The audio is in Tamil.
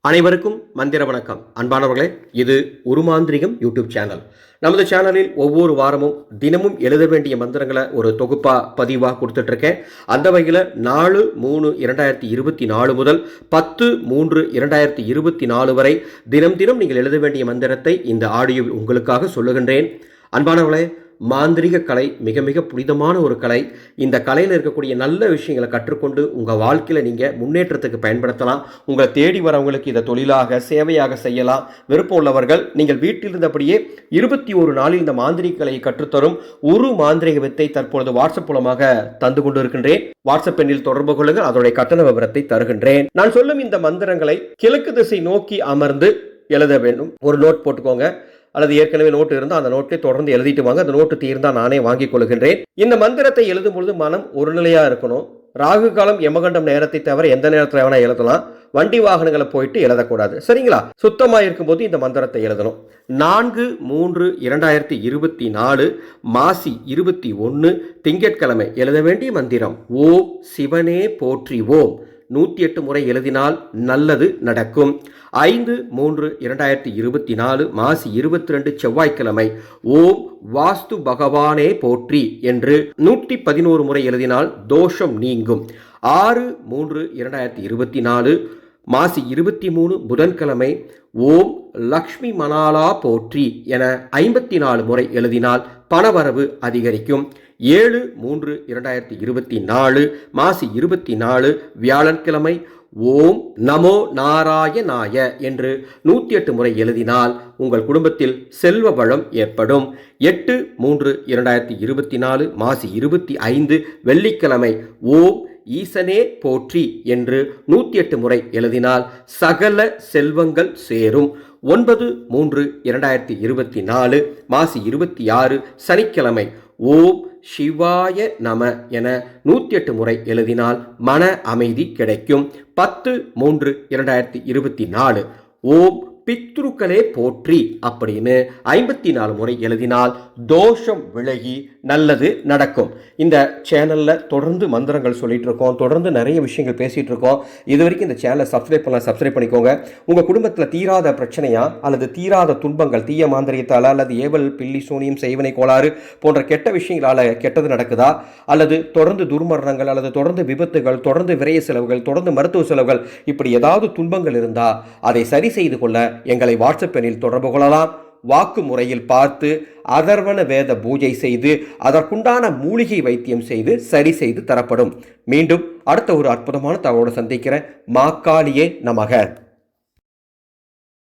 அனைவருக்கும் மந்திர வணக்கம். அன்பானவர்களே, இது உருமாந்திரிகம் யூடியூப் சேனல். நமது சேனலில் ஒவ்வொரு வாரமும் தினமும் எழுத வேண்டிய மந்திரங்களை ஒரு தொகுப்பாக பதிவாக கொடுத்துட்ருக்கேன். அந்த வகையில் 4/3/2024 முதல் 10/3/2024 வரை தினம் நீங்கள் எழுத வேண்டிய மந்திரத்தை இந்த ஆடியோவில் உங்களுக்காக சொல்லுகின்றேன். அன்பானவர்களே, மாந்திரிக கலை மிக மிக புனிதமான ஒரு கலை. இந்த கலையில் இருக்கக்கூடிய நல்ல விஷயங்களை கற்றுக்கொண்டு உங்கள் வாழ்க்கையில் நீங்கள் முன்னேற்றத்துக்கு பயன்படுத்தலாம். உங்களை தேடி வரவங்களுக்கு இதை தொழிலாக சேவையாக செய்யலாம். விருப்பம் உள்ளவர்கள் நீங்கள் வீட்டில் இருந்தபடியே 21 நாளில் இந்த மாந்திரிக கலையை கற்றுத்தரும் ஒரு மாந்திரிக வித்தை தற்பொழுது வாட்ஸ்அப் மூலமாக தந்து கொண்டு இருக்கின்றேன். வாட்ஸ்அப் எண்ணில் தொடர்பு கொள்ளுங்கள். அதனுடைய கட்டண விவரத்தை தருகின்றேன். நான் சொல்லும் இந்த மந்திரங்களை கிழக்கு திசை நோக்கி அமர்ந்து எழுத வேண்டும். ஒரு நோட் போட்டுக்கோங்க, அல்லது ஏற்கனவே நோட்டு இருந்தால் அந்த நோட்டை தொடர்ந்து எழுதிட்டு வாங்க. அந்த நோட்டு தீர்ந்தால் நானே வாங்கிக் கொள்கின்றேன். இந்த மந்திரத்தை எழுதும் பொழுது மனம் ஒரு நிலையாக இருக்கணும். ராகு காலம் யமகண்டம் நேரத்தை தவிர எந்த நேரத்தில் வேணா எழுதலாம். வண்டி வாகனங்களை போயிட்டு எழுதக்கூடாது, சரிங்களா? சுத்தமாக இருக்கும்போது இந்த மந்திரத்தை எழுதணும். 4/3/2024 மாசி 21 திங்கட்கிழமை எழுத வேண்டிய மந்திரம் ஓம் சிவனே போற்றி ஓம். 108 முறை எழுதினால் நல்லது நடக்கும். 5/3/2024 மாசி 22 செவ்வாய்க்கிழமை ஓம் வாஸ்து பகவானே போற்றி என்று 111 முறை எழுதினால் தோஷம் நீங்கும். 6/3/2024 மாசி 23 புதன்கிழமை ஓம் லக்ஷ்மி மணாலா போற்றி என 54 முறை எழுதினால் பணவரவு அதிகரிக்கும். 7/3/2024 மாசி 24 வியாழன்கிழமை ஓம் நமோ நாராயணாய என்று 108 முறை எழுதினால் உங்கள் குடும்பத்தில் செல்வ வளம் ஏற்படும். 8/3/2024 மாசி 25 வெள்ளிக்கிழமை ஓம் ஈசனே போற்றி என்று 108 முறை எழுதினால் சகல செல்வங்கள் சேரும். 9/3/2024 மாசி 26 சனிக்கிழமை ஓம் சிவாய நம என 108 முறை எழுதினால் மன அமைதி கிடைக்கும். 10/3/2024 ஓம் பித்ருக்களே போற்றி அப்படின்னு 54 முறை எழுதினால் தோஷம் விலகி நல்லது நடக்கும். இந்த சேனலில் தொடர்ந்து மந்திரங்கள் சொல்லிட்டு இருக்கோம், தொடர்ந்து நிறைய விஷயங்கள் பேசிகிட்டு இருக்கோம். இது வரைக்கும் இந்த சேனலை சப்ஸ்கிரைப் பண்ணிக்கோங்க. உங்கள் குடும்பத்தில் தீராத பிரச்சனையா அல்லது தீராத துன்பங்கள், தீய மாந்திரியத்தால் அல்லது ஏவல் பில்லி சூனியம் செய்வனை கோளாறு போன்ற கெட்ட விஷயங்களால் கெட்டது நடக்குதா, அல்லது தொடர்ந்து துர்மரணங்கள் அல்லது தொடர்ந்து விபத்துகள், தொடர்ந்து விரைய செலவுகள், தொடர்ந்து மருத்துவ செலவுகள், இப்படி ஏதாவது துன்பங்கள் இருந்தால் அதை சரி செய்து கொள்ள எங்களை வாட்ஸ்அப் எண்ணில் தொடர்பு கொள்ளலாம். வாக்கு முறையில் பார்த்து அதர்வன வேத பூஜை செய்து அதற்குண்டான மூலிகை வைத்தியம் செய்து சரி செய்து தரப்படும். மீண்டும் அடுத்த ஒரு அற்புதமான தகவலோடு சந்திக்கிறேன். மாக்காளியே நமக.